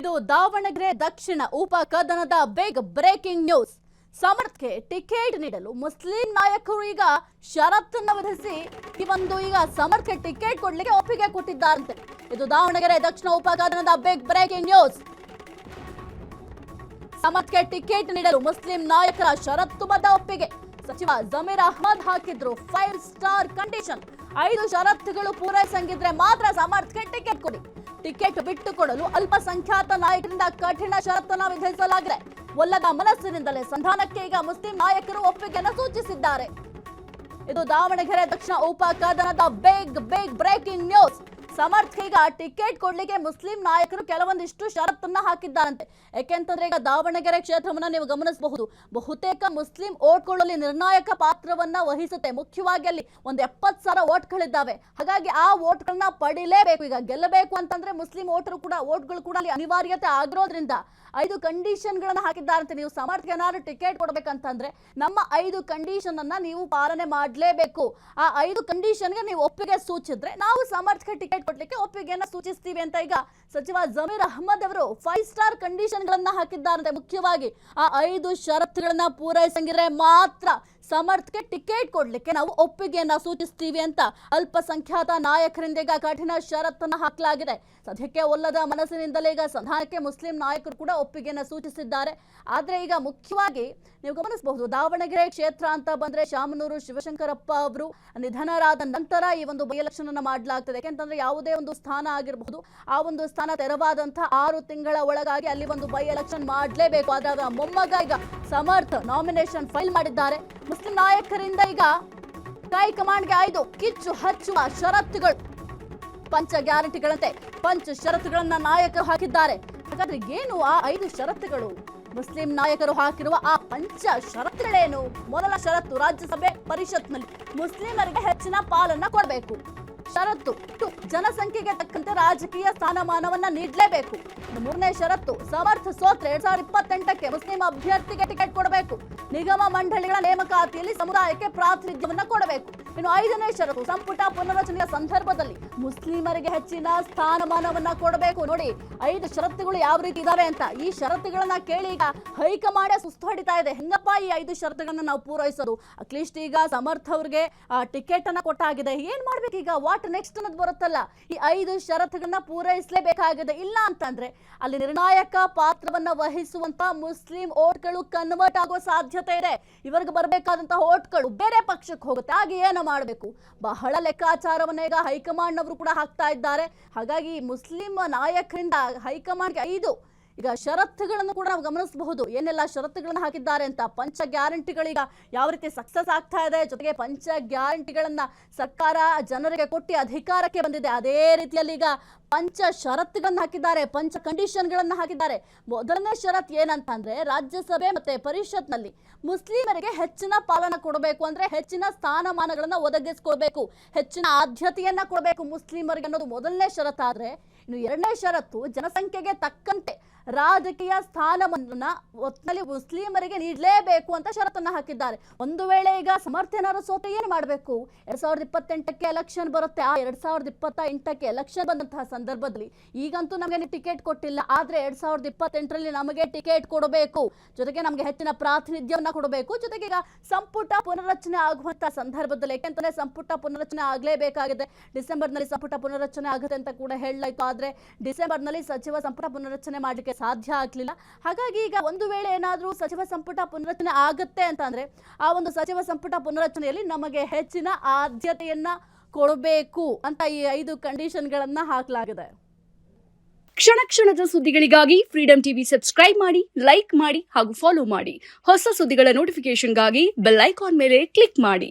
ಇದು ದಾವಣಗೆರೆ ದಕ್ಷಿಣ ಉಪಕದನದ big breaking news. ಸಮರ್ಥ್ಗೆ ticket ನೀಡಲು Muslim ನಾಯಕರು ಈಗ ಷರತ್ತನ್ನು ವಿಧಿಸಿ ಈಗ ಸಮರ್ಥ್ಗೆ ಟಿಕೆಟ್ ಕೊಡ್ಲಿಕ್ಕೆ ಒಪ್ಪಿಗೆ ಕೊಟ್ಟಿದ್ದಾರಂತೆ. ಇದು ದಾವಣಗೆರೆ ದಕ್ಷಿಣ ಉಪಕದನದ ಬಿಗ್ ಬ್ರೇಕಿಂಗ್ ನ್ಯೂಸ್. ಸಮರ್ಥ್ಗೆ ಟಿಕೆಟ್ ನೀಡಲು ಮುಸ್ಲಿಂ ನಾಯಕರ ಷರತ್ತುಬದ್ಧ ಒಪ್ಪಿಗೆ. ಸಚಿವ ಜಮೀರ್ ಅಹ್ಮದ್ ಹಾಕಿದ್ರು 5 ಸ್ಟಾರ್ ಕಂಡೀಷನ್. 5 ಷರತ್ತುಗಳು ಪೂರೈಸಂಗಿದ್ರೆ ಮಾತ್ರ ಸಮರ್ಥ್ಗೆ ಟಿಕೆಟ್ ಕೊಡಿ. ಟಿಕೆಟ್ ಬಿಟ್ಟುಕೊಡಲು ಅಲ್ಪಸಂಖ್ಯಾತ ನಾಯಕರಿಂದ ಕಠಿಣ ಷರತ್ತನ್ನು ವಿಧಿಸಲಾಗಿದೆ. ಒಲ್ಲದ ಮನಸ್ಸಿನಿಂದಲೇ ಸಂಧಾನಕ್ಕೆ ಈಗ ಮುಸ್ಲಿಂ ನಾಯಕರು ಒಪ್ಪಿಗೆಯನ್ನು ಸೂಚಿಸಿದ್ದಾರೆ. ಇದು ದಾವಣಗೆರೆ ದಕ್ಷಿಣ ಉಪಕದನದ ಬಿಗ್ ಬ್ರೇಕಿಂಗ್ ನ್ಯೂಸ್. ಸಮರ್ಥ್ಗೆ ಈಗ ಟಿಕೆಟ್ ಕೊಡ್ಲಿಕ್ಕೆ ಮುಸ್ಲಿಂ ನಾಯಕರು ಕೆಲವೊಂದಿಷ್ಟು ಷರತ್ತನ್ನ ಹಾಕಿದ್ದಾರಂತೆ. ಯಾಕೆಂತಂದ್ರೆ ಈಗ ದಾವಣಗೆರೆ ಕ್ಷೇತ್ರವನ್ನ ನೀವು ಗಮನಿಸಬಹುದು, ಬಹುತೇಕ ಮುಸ್ಲಿಂ ಓಟ್ಗಳಲ್ಲಿ ನಿರ್ಣಾಯಕ ಪಾತ್ರವನ್ನ ವಹಿಸುತ್ತೆ. ಮುಖ್ಯವಾಗಿ ಅಲ್ಲಿ ಒಂದು 70,000 ಓಟ್ಗಳಿದ್ದಾವೆ. ಹಾಗಾಗಿ ಆ ಓಟ್ಗಳನ್ನ ಪಡಿಲೇಬೇಕು. ಈಗ ಗೆಲ್ಲಬೇಕು ಅಂತಂದ್ರೆ ಮುಸ್ಲಿಂ ಓಟ್ಗಳು ಕೂಡ ಅಲ್ಲಿ ಅನಿವಾರ್ಯತೆ ಆಗಿರೋದ್ರಿಂದ 5 ಕಂಡೀಷನ್ಗಳನ್ನ ಹಾಕಿದ್ದಾರಂತೆ. ನೀವು ಸಮರ್ಥ್ಗೆ ಏನಾದ್ರು ಟಿಕೆಟ್ ಕೊಡ್ಬೇಕಂತಂದ್ರೆ ನಮ್ಮ 5 ಕಂಡೀಷನ್ ಅನ್ನ ನೀವು ಪಾಲನೆ ಮಾಡಲೇಬೇಕು. ಆ 5 ಕಂಡೀಷನ್ಗೆ ನೀವು ಒಪ್ಪಿಗೆ ಸೂಚಿಸಿದ್ರೆ ನಾವು ಸಮರ್ಥ್ಗೆ ಟಿಕೆಟ್ ಕೊಡ್ಲಿಕ್ಕೆ ಒಪ್ಪಿಗೆಯನ್ನ ಸೂಚಿಸ್ತೀವಿ ಅಂತ ಈಗ ಸಚಿವ ಜಮೀರ್ ಅಹ್ಮದ್ ಅವರು 5 ಸ್ಟಾರ್ ಕಂಡೀಷನ್ ಗಳನ್ನ ಹಾಕಿದ್ದಾರಂತೆ. ಮುಖ್ಯವಾಗಿ ಆ 5 ಷರತ್ತುಗಳನ್ನ ಪೂರೈಸಂಗಿದ್ರೆ ಮಾತ್ರ ಸಮರ್ಥ್ಗೆ ಟಿಕೆಟ್ ಕೊಡ್ಲಿಕ್ಕೆ ನಾವು ಒಪ್ಪಿಗೆಯನ್ನ ಸೂಚಿಸ್ತೀವಿ ಅಂತ ಅಲ್ಪಸಂಖ್ಯಾತ ನಾಯಕರಿಂದ ಈಗ ಕಠಿಣ ಷರತ್ತನ್ನ ಹಾಕಲಾಗಿದೆ. ಸದ್ಯಕ್ಕೆ ಒಲ್ಲದ ಮನಸ್ಸಿನಿಂದಲೇ ಈಗ ಸಂಧಾನಕ್ಕೆ ಮುಸ್ಲಿಂ ನಾಯಕರು ಕೂಡ ಒಪ್ಪಿಗೆಯನ್ನ ಸೂಚಿಸಿದ್ದಾರೆ. ಆದ್ರೆ ಈಗ ಮುಖ್ಯವಾಗಿ ನೀವು ಗಮನಿಸಬಹುದು, ದಾವಣಗೆರೆ ಕ್ಷೇತ್ರ ಅಂತ ಬಂದ್ರೆ ಶಾಮನೂರು ಶಿವಶಂಕರಪ್ಪ ಅವರು ನಿಧನರಾದ ನಂತರ ಈ ಒಂದು ಬೈ ಎಲೆಕ್ಷನ್ ಅನ್ನ ಮಾಡಲಾಗ್ತದೆ. ಯಾಕೆಂತಂದ್ರೆ ಯಾವುದೇ ಒಂದು ಸ್ಥಾನ ಆಗಿರಬಹುದು, ಆ ಒಂದು ಸ್ಥಾನ ತೆರವಾದಂತಹ 6 ತಿಂಗಳ ಒಳಗಾಗಿ ಅಲ್ಲಿ ಒಂದು ಬೈ ಎಲೆಕ್ಷನ್ ಮಾಡಲೇಬೇಕು. ಆದ್ರೆ ಅವರ ಮೊಮ್ಮಗ ಈಗ ಸಮರ್ಥ್ ನಾಮಿನೇಷನ್ ಫೈಲ್ ಮಾಡಿದ್ದಾರೆ. ಮುಸ್ಲಿಂ ನಾಯಕರಿಂದ ಈಗ ಹೈಕಮಾಂಡ್ಗೆ 5 ಕಿಚ್ಚು ಹಚ್ಚುವ ಷರತ್ತುಗಳು, ಪಂಚ ಗ್ಯಾರಂಟಿಗಳಂತೆ ಷರತ್ತುಗಳನ್ನ ನಾಯಕರು ಹಾಕಿದ್ದಾರೆ. ಹಾಗಾದ್ರೆ ಏನು ಆ 5 ಷರತ್ತುಗಳು? ಮುಸ್ಲಿಂ ನಾಯಕರು ಹಾಕಿರುವ ಆ ಪಂಚ ಷರತ್ತುಗಳೇನು? ಮೊದಲ ಷರತ್ತು, ರಾಜ್ಯಸಭೆ ಪರಿಷತ್ನಲ್ಲಿ ಮುಸ್ಲಿಮರಿಗೆ ಹೆಚ್ಚಿನ ಪಾಲನ್ನ ಕೊಡಬೇಕು. ಷರತ್ತು, ಜನಸಂಖ್ಯೆಗೆ ತಕ್ಕಂತೆ ರಾಜಕೀಯ ಸ್ಥಾನಮಾನವನ್ನ ನೀಡಲೇಬೇಕು. 3ನೇ ಷರತ್ತು, ಸಮರ್ಥ್ ಸೋತ್ರೆ 2028ಕ್ಕೆ ಮುಸ್ಲಿಂ ಅಭ್ಯರ್ಥಿಗೆ ಟಿಕೆಟ್ ಕೊಡಬೇಕು. ನಿಗಮ ಮಂಡಳಿಗಳ ನೇಮಕಾತಿಯಲ್ಲಿ ಸಮುದಾಯಕ್ಕೆ ಪ್ರಾತಿನಿಧ್ಯವನ್ನ ಕೊಡಬೇಕು. ಇನ್ನು 5ನೇ ಷರತ್ತು, ಸಂಪುಟ ಪುನರ್ರಚನೆಯ ಸಂದರ್ಭದಲ್ಲಿ ಮುಸ್ಲಿಮರಿಗೆ ಹೆಚ್ಚಿನ ಸ್ಥಾನಮಾನವನ್ನ ಕೊಡಬೇಕು. ನೋಡಿ 5 ಷರತ್ತುಗಳು ಯಾವ ರೀತಿ ಇದಾವೆ ಅಂತ. ಈ ಷರತ್ತುಗಳನ್ನ ಕೇಳಿ ಈಗ ಹೈಕಮಾಂಡ್ ಸುಸ್ತು ಹೊಡಿತಾ ಇದೆ. ಹೆಂಗಪ್ಪ ಈ 5 ಷರತ್ತುಗಳನ್ನ ನಾವು ಪೂರೈಸೋದು? ಅಟ್ಲೀಸ್ಟ್ ಈಗ ಸಮರ್ಥ್ ಅವ್ರಿಗೆ ಟಿಕೆಟ್ ಅನ್ನ ಕೊಟ್ಟಾಗಿದೆ, ಏನ್ ಮಾಡ್ಬೇಕು ಈಗ? ವಾಟ್ ನೆಕ್ಸ್ಟ್ ಅನ್ನೋದು ಬರುತ್ತಲ್ಲ. ಈ 5 ಷರತ್ತುಗಳನ್ನ ಪೂರೈಸಲೇಬೇಕಾಗಿದೆ. ಇಲ್ಲ ಅಂತಂದ್ರೆ ಅಲ್ಲಿ ನಿರ್ಣಾಯಕ ಪಾತ್ರವನ್ನ ವಹಿಸುವಂತ ಮುಸ್ಲಿಂ ಓಟ್ಗಳು ಕನ್ವರ್ಟ್ ಆಗೋ ಸಾಧ್ಯತೆ ಇದೆ. ಇವರಿಗೆ ಬರಬೇಕಾದಂತಹ ಓಟ್ಗಳು ಬೇರೆ ಪಕ್ಷಕ್ಕೆ ಹೋಗುತ್ತೆ. ಹಾಗೆ ಏನು ಮಾಡಬೇಕು? ಬಹಳ ಲೆಕ್ಕಾಚಾರವನ್ನ ಈಗ ಹೈಕಮಾಂಡ್ ಅವರು ಕೂಡ ಹಾಕ್ತಾ ಇದ್ದಾರೆ. ಹಾಗಾಗಿ ಮುಸ್ಲಿಂ ನಾಯಕರಿಂದ ಹೈಕಮಾಂಡ್ಗೆ 5 ಈಗ ಷರತ್ತುಗಳನ್ನು ಕೂಡ ನಾವು ಗಮನಿಸಬಹುದು. ಏನೆಲ್ಲ ಷರತ್ತುಗಳನ್ನು ಹಾಕಿದ್ದಾರೆ ಅಂತ. ಪಂಚ ಗ್ಯಾರಂಟಿಗಳೀಗ ಯಾವ ರೀತಿ ಸಕ್ಸಸ್ ಆಗ್ತಾ ಇದೆ, ಜೊತೆಗೆ ಪಂಚ ಗ್ಯಾರಂಟಿಗಳನ್ನ ಸರ್ಕಾರ ಜನರಿಗೆ ಕೊಟ್ಟು ಅಧಿಕಾರಕ್ಕೆ ಬಂದಿದೆ. ಅದೇ ರೀತಿಯಲ್ಲಿ ಈಗ ಪಂಚ ಷರತ್ತುಗಳನ್ನ ಹಾಕಿದ್ದಾರೆ, ಪಂಚ ಕಂಡೀಷನ್ಗಳನ್ನ ಹಾಕಿದ್ದಾರೆ. ಮೊದಲನೇ ಷರತ್ ಏನಂತಂದ್ರೆ ರಾಜ್ಯಸಭೆ ಮತ್ತೆ ಪರಿಷತ್ನಲ್ಲಿ ಮುಸ್ಲಿಮರಿಗೆ ಹೆಚ್ಚಿನ ಪಾಲನ ಕೊಡಬೇಕು, ಅಂದ್ರೆ ಹೆಚ್ಚಿನ ಸ್ಥಾನಮಾನಗಳನ್ನ ಒದಗಿಸ್ಕೊಡ್ಬೇಕು, ಹೆಚ್ಚಿನ ಆದ್ಯತೆಯನ್ನ ಕೊಡಬೇಕು ಮುಸ್ಲಿಮರಿಗೆ ಅನ್ನೋದು ಮೊದಲನೇ ಷರತ್. ಆದ್ರೆ ಇನ್ನು 2ನೇ ಷರತ್ತು, ಜನಸಂಖ್ಯೆಗೆ ತಕ್ಕಂತೆ ರಾಜಕೀಯ ಸ್ಥಾನವನ್ನ ಒಟ್ಟಿನಲ್ಲಿ ಮುಸ್ಲಿಮರಿಗೆ ನೀಡಲೇಬೇಕು ಅಂತ ಷರತ್ತನ್ನ ಹಾಕಿದ್ದಾರೆ. ಒಂದು ವೇಳೆ ಈಗ ಸಮರ್ಥ್ ಏನಾದ್ರು ಸೋತೆ ಏನು ಮಾಡಬೇಕು? 2028ಕ್ಕೆ ಎಲೆಕ್ಷನ್ ಬರುತ್ತೆ. ಆ 2028ಕ್ಕೆ ಎಲೆಕ್ಷನ್ ಬಂದಂತಹ ಸಂದರ್ಭದಲ್ಲಿ ಈಗಂತೂ ನಮಗೆ ಟಿಕೆಟ್ ಕೊಟ್ಟಿಲ್ಲ, ಆದ್ರೆ 2028ರಲ್ಲಿ ನಮಗೆ ಟಿಕೆಟ್ ಕೊಡಬೇಕು, ಜೊತೆಗೆ ನಮಗೆ ಹೆಚ್ಚಿನ ಪ್ರಾತಿನಿಧ್ಯವನ್ನ ಕೊಡಬೇಕು. ಜೊತೆಗೆ ಈಗ ಸಂಪುಟ ಪುನರ್ರಚನೆ ಆಗುವಂತಹ ಸಂದರ್ಭದಲ್ಲಿ, ಯಾಕೆಂತಂದ್ರೆ ಸಂಪುಟ ಪುನರ್ರಚನೆ ಆಗಲೇಬೇಕಾಗಿದೆ. ಡಿಸೆಂಬರ್ನಲ್ಲಿ ಸಂಪುಟ ಪುನರ್ರಚನೆ ಆಗುತ್ತೆ ಅಂತ ಕೂಡ ಹೇಳಲಾಯ್ತು. ಆದ್ರೆ ಡಿಸೆಂಬರ್ನಲ್ಲಿ ಸಚಿವ ಸಂಪುಟ ಪುನರ್ರಚನೆ ಮಾಡಲಿಕ್ಕೆ ಸಾಧ್ಯ ಆಗ್ಲಿಲ್ಲ. ಹಾಗಾಗಿ ಈಗ ಒಂದು ವೇಳೆ ಏನಾದ್ರೂ ಸಚಿವ ಸಂಪುಟ ಪುನರ್ರಚನೆ ಆಗುತ್ತೆ ಅಂತಂದ್ರೆ ಆ ಒಂದು ಸಚಿವ ಸಂಪುಟ ಪುನರ್ರಚನೆಯಲ್ಲಿ ನಮಗೆ ಹೆಚ್ಚಿನ ಆದ್ಯತೆಯನ್ನ ಕೊಡಬೇಕು ಅಂತ ಈ 5 ಕಂಡೀಷನ್ಗಳನ್ನ ಹಾಕಲಾಗಿದೆ. ಕ್ಷಣ ಕ್ಷಣದ ಸುದ್ದಿಗಳಿಗಾಗಿ ಫ್ರೀಡಂ ಟಿವಿ ಸಬ್ಸ್ಕ್ರೈಬ್ ಮಾಡಿ, ಲೈಕ್ ಮಾಡಿ ಹಾಗೂ ಫಾಲೋ ಮಾಡಿ. ಹೊಸ ಸುದ್ದಿಗಳ ನೋಟಿಫಿಕೇಶನ್ಗಾಗಿ ಬೆಲ್ ಐಕಾನ್ ಮೇಲೆ ಕ್ಲಿಕ್ ಮಾಡಿ.